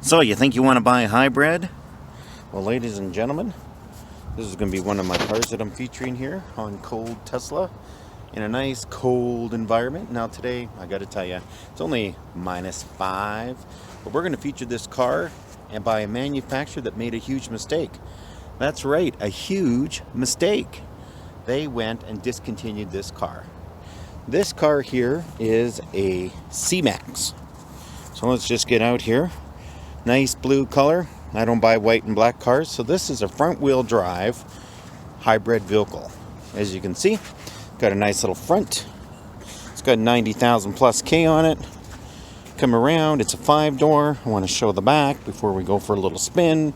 So, you think you want to buy a hybrid? Well, ladies and gentlemen, this is going to be one of my cars that I'm featuring here on Cold Tesla in a nice cold environment. Now today, I got to tell you, it's only -5, but we're going to feature this car and by a manufacturer that made a huge mistake. That's right, a huge mistake. They went and discontinued this car. This car here is a C-Max. So let's just get out here. Nice blue color. I don't buy white and black cars, so this is a front-wheel drive hybrid vehicle. As you can see, got a nice little front. It's got 90,000 plus K on it. Come around, it's a 5-door. I want to show the back before we go for a little spin.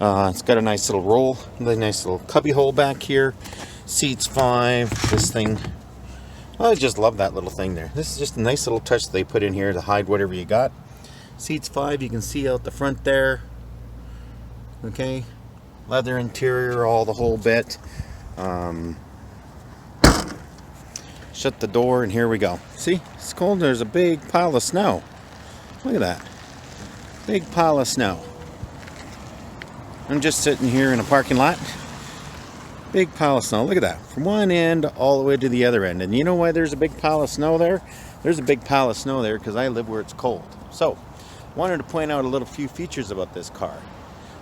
It's got a nice little roll, a nice little cubby hole back here. Seats 5. This thing, I just love that little thing there. This is just a nice little touch they put in here to hide whatever you got. Seats 5, you can see out the front there. Okay, leather interior, all the whole bit. Shut the door and here we go. See, it's cold. There's a big pile of snow. Look at that. Big pile of snow. I'm just sitting here in a parking lot. Big pile of snow. Look at that. From one end all the way to the other end. And you know why there's a big pile of snow there? There's a big pile of snow there because I live where it's cold. So, wanted to point out a few features about this car.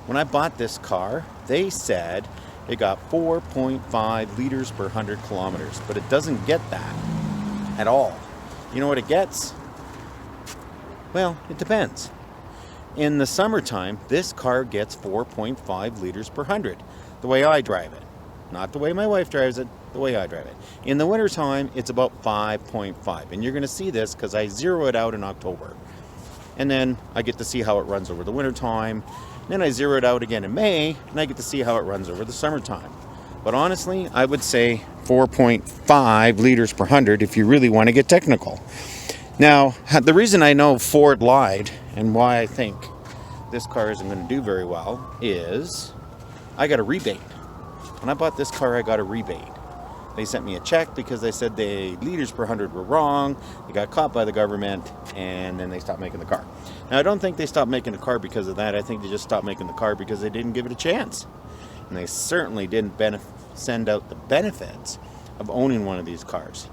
When I bought this car, they said it got 4.5 liters per 100 kilometers, but it doesn't get that at all. You know what it gets? Well, it depends. In the summertime, this car gets 4.5 liters per 100, the way I drive it. Not the way my wife drives it, the way I drive it. In the wintertime, it's about 5.5, and you're going to see this because I zero it out in October. And then I get to see how it runs over the wintertime. Then I zero it out again in May, and I get to see how it runs over the summertime. But honestly, I would say 4.5 liters per 100 if you really want to get technical. Now, the reason I know Ford lied and why I think this car isn't going to do very well is I got a rebate. When I bought this car, I got a rebate. They sent me a check because they said the liters per 100 were wrong. They got caught by the government, and then they stopped making the car. Now, I don't think they stopped making the car because of that. I think they just stopped making the car because they didn't give it a chance. And they certainly didn't send out the benefits of owning one of these cars.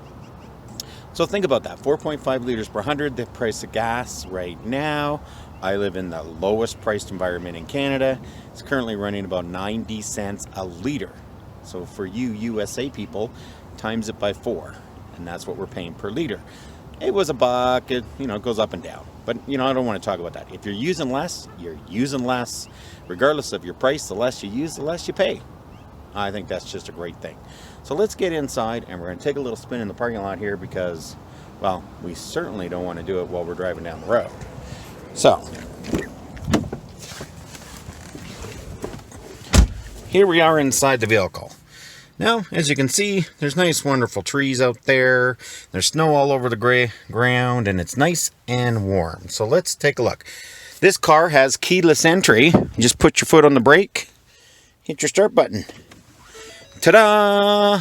So think about that. 4.5 liters per 100, the price of gas right now. I live in the lowest priced environment in Canada. It's currently running about 90 cents a liter. So for you USA people, times it by 4, and that's what we're paying per liter. It was $1. It goes up and down. But I don't want to talk about that. If you're using less, you're using less. Regardless of your price, the less you use, the less you pay. I think that's just a great thing. So let's get inside, and we're going to take a little spin in the parking lot here because, well, we certainly don't want to do it while we're driving down the road. So, here we are inside the vehicle. Now, as you can see, there's nice, wonderful trees out there. There's snow all over the ground, and it's nice and warm. So let's take a look. This car has keyless entry. You just put your foot on the brake, hit your start button. Ta-da!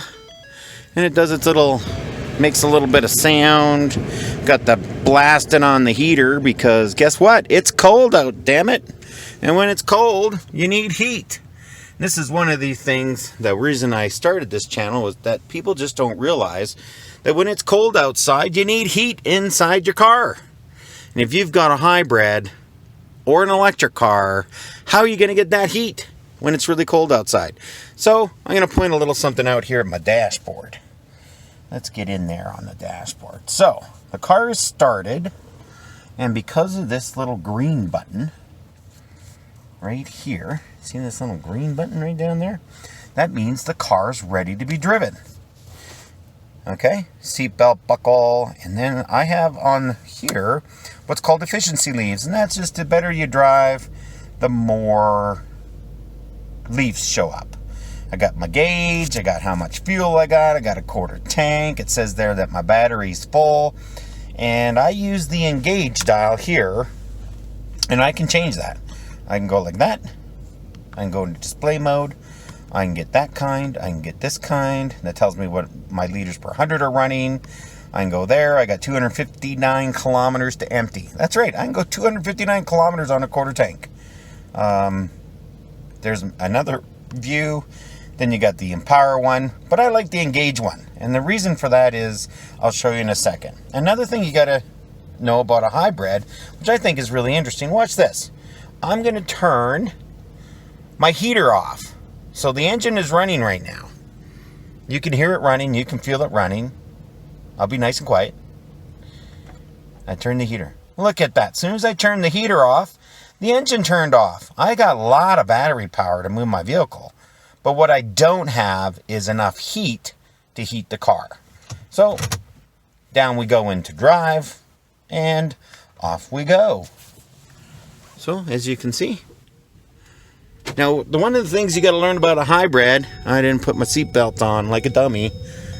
And it does its makes a little bit of sound. Got the blasting on the heater because guess what? It's cold out, damn it. And when it's cold, you need heat. This is one of the things, the reason I started this channel is that people just don't realize that when it's cold outside, you need heat inside your car. And if you've got a hybrid or an electric car, how are you going to get that heat when it's really cold outside? So I'm going to point a little something out here at my dashboard. Let's get in there on the dashboard. So the car is started, and because of this little green button right here, see this little green button right down there? That means the car's ready to be driven. Okay, seatbelt buckle, and then I have on here what's called efficiency leaves, and that's just the better you drive, the more leaves show up. I got my gauge, I got how much fuel I got a 1/4 tank. It says there that my battery's full, and I use the engage dial here, and I can change that. I can go like that. I can go into display mode. I can get that kind. I can get this kind. That tells me what my liters per 100 are running. I can go there. I got 259 kilometers to empty. That's right. I can go 259 kilometers on a quarter tank. There's another view. Then you got the Empower one, but I like the Engage one. And the reason for that is, I'll show you in a second. Another thing you got to know about a hybrid, which I think is really interesting. Watch this. I'm going to turn my heater off. So the engine is running right now. You can hear it running. You can feel it running. I'll be nice and quiet. I turn the heater. Look at that. As soon as I turn the heater off, the engine turned off. I got a lot of battery power to move my vehicle. But what I don't have is enough heat to heat the car. So down we go into drive and off we go. So as you can see. Now, one of the things you got to learn about a hybrid, I didn't put my seatbelt on like a dummy.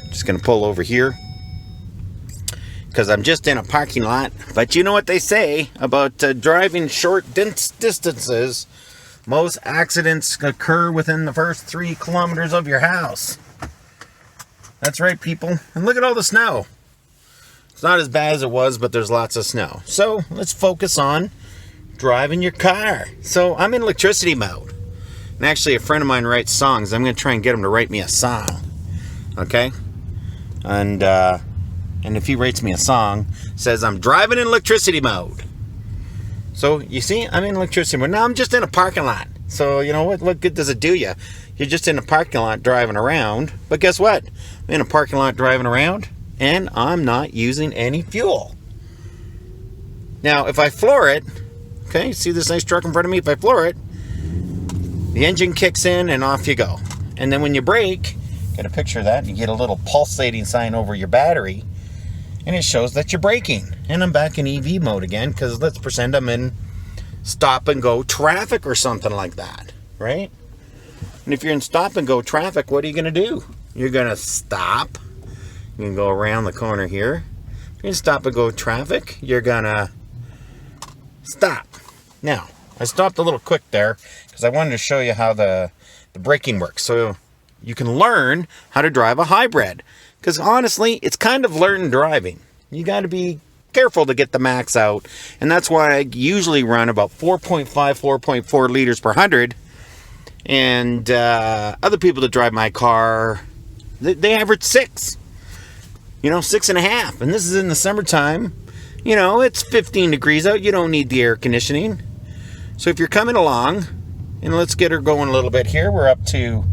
Just going to pull over here because I'm just in a parking lot. But you know what they say about driving short distances. Most accidents occur within the first 3 kilometers of your house. That's right, people. And look at all the snow. It's not as bad as it was, but there's lots of snow. So let's focus on driving your car. So I'm in electricity mode. And actually, a friend of mine writes songs. I'm going to try and get him to write me a song. Okay? And if he writes me a song, says I'm driving in electricity mode. So, you see, I'm in electricity mode. Now I'm just in a parking lot. So, you know, what good does it do you? You're just in a parking lot driving around. But guess what? I'm in a parking lot driving around, and I'm not using any fuel. Now, if I floor it, okay, see this nice truck in front of me? If I floor it, the engine kicks in, and off you go. And then when you brake, get a picture of that, you get a little pulsating sign over your battery, and it shows that you're braking. And I'm back in EV mode again, because let's pretend I'm in stop and go traffic or something like that, right? And if you're in stop and go traffic, what are you going to do? You're going to stop. You can go around the corner here. If you're in stop and go traffic, you're going to stop. Now, I stopped a little quick there, because I wanted to show you how the braking works. So you can learn how to drive a hybrid. Because honestly, it's kind of learning driving. You got to be careful to get the max out. And that's why I usually run about 4.5, 4.4 liters per 100. And other people that drive my car, they average 6. You know, 6.5. And this is in the summertime. You know, it's 15 degrees out. You don't need the air conditioning. So if you're coming along, and let's get her going a little bit here. We're up to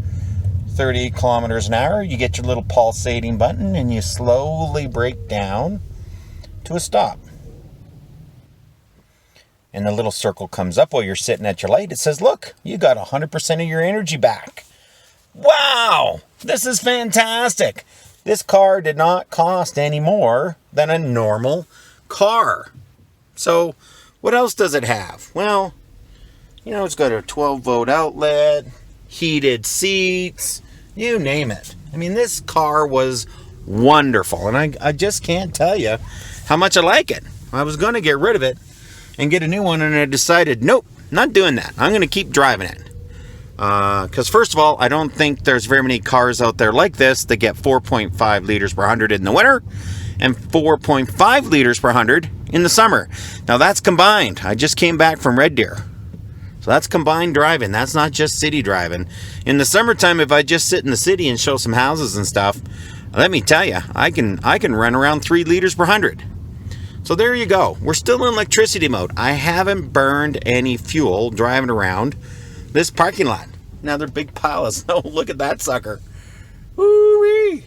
30 kilometers an hour. You get your little pulsating button and you slowly brake down to a stop. And the little circle comes up while you're sitting at your light. It says, look, you got 100% of your energy back. Wow, this is fantastic. This car did not cost any more than a normal car. So what else does it have? Well, you know, it's got a 12-volt outlet, heated seats, you name it. I mean, this car was wonderful, and I just can't tell you how much I like it. I was going to get rid of it and get a new one, and I decided, nope, not doing that. I'm going to keep driving it. Because first of all, I don't think there's very many cars out there like this that get 4.5 liters per 100 in the winter and 4.5 liters per 100 in the summer. Now, that's combined. I just came back from Red Deer. So that's combined driving. That's not just city driving. In the summertime, if I just sit in the city and show some houses and stuff, let me tell you, I can run around 3 liters per 100. So there you go. We're still in electricity mode. I haven't burned any fuel driving around this parking lot. Another big pile of snow. Look at that sucker. Woo-wee.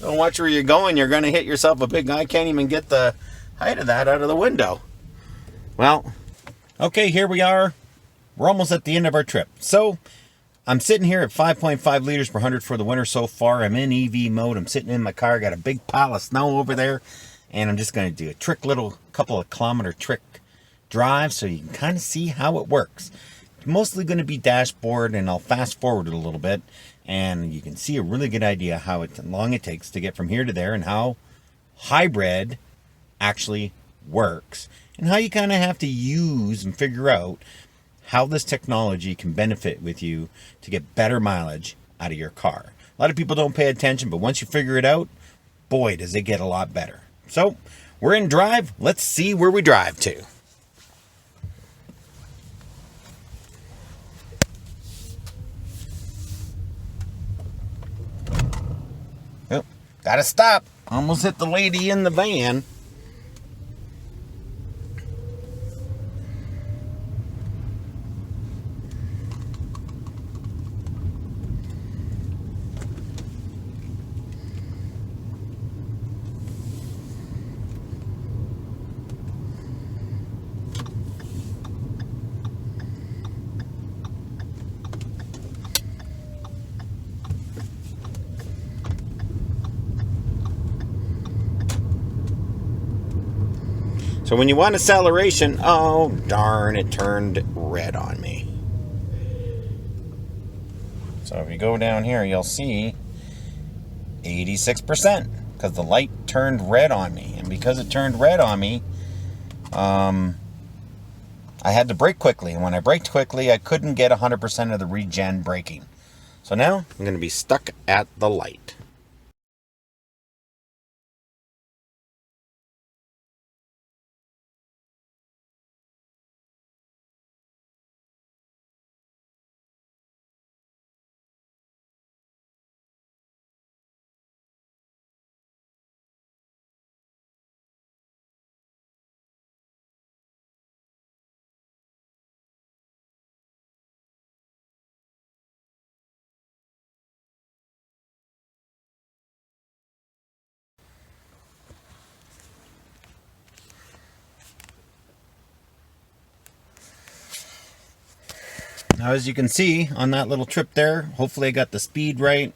Don't watch where you're going. You're going to hit yourself a big... I can't even get the height of that out of the window. Well, okay, here we are. We're almost at the end of our trip. So, I'm sitting here at 5.5 liters per 100 for the winter so far. I'm in EV mode. I'm sitting in my car. Got a big pile of snow over there. And I'm just going to do a couple of kilometer trick drive so you can kind of see how it works. Mostly going to be dashboard, and I'll fast forward it a little bit. And you can see a really good idea how long it takes to get from here to there and how hybrid actually works. And how you kind of have to use and figure out how this technology can benefit with you to get better mileage out of your car. A lot of people don't pay attention, but once you figure it out, boy, does it get a lot better. So, we're in drive. Let's see where we drive to. Oh, gotta stop. Almost hit the lady in the van. So when you want acceleration, oh darn, it turned red on me. So if you go down here, you'll see 86% because the light turned red on me. And because it turned red on me, I had to brake quickly. And when I braked quickly, I couldn't get 100% of the regen braking. So now I'm going to be stuck at the light. Now, as you can see on that little trip there, hopefully I got the speed right.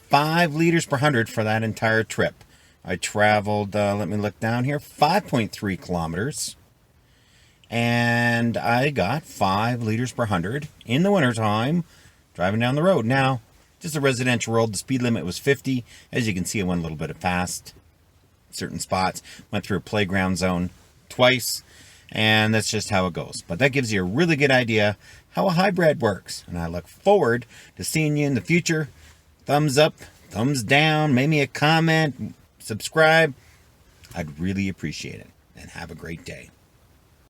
5 liters per 100 for that entire trip. I traveled, let me look down here, 5.3 kilometers. And I got 5 liters per 100 in the wintertime driving down the road. Now, just a residential road, the speed limit was 50. As you can see, I went a little bit fast. Certain spots, went through a playground zone twice. And that's just how it goes. But that gives you a really good idea how a hybrid works. And I look forward to seeing you in the future. Thumbs up, thumbs down, maybe a comment, subscribe. I'd really appreciate it. And have a great day.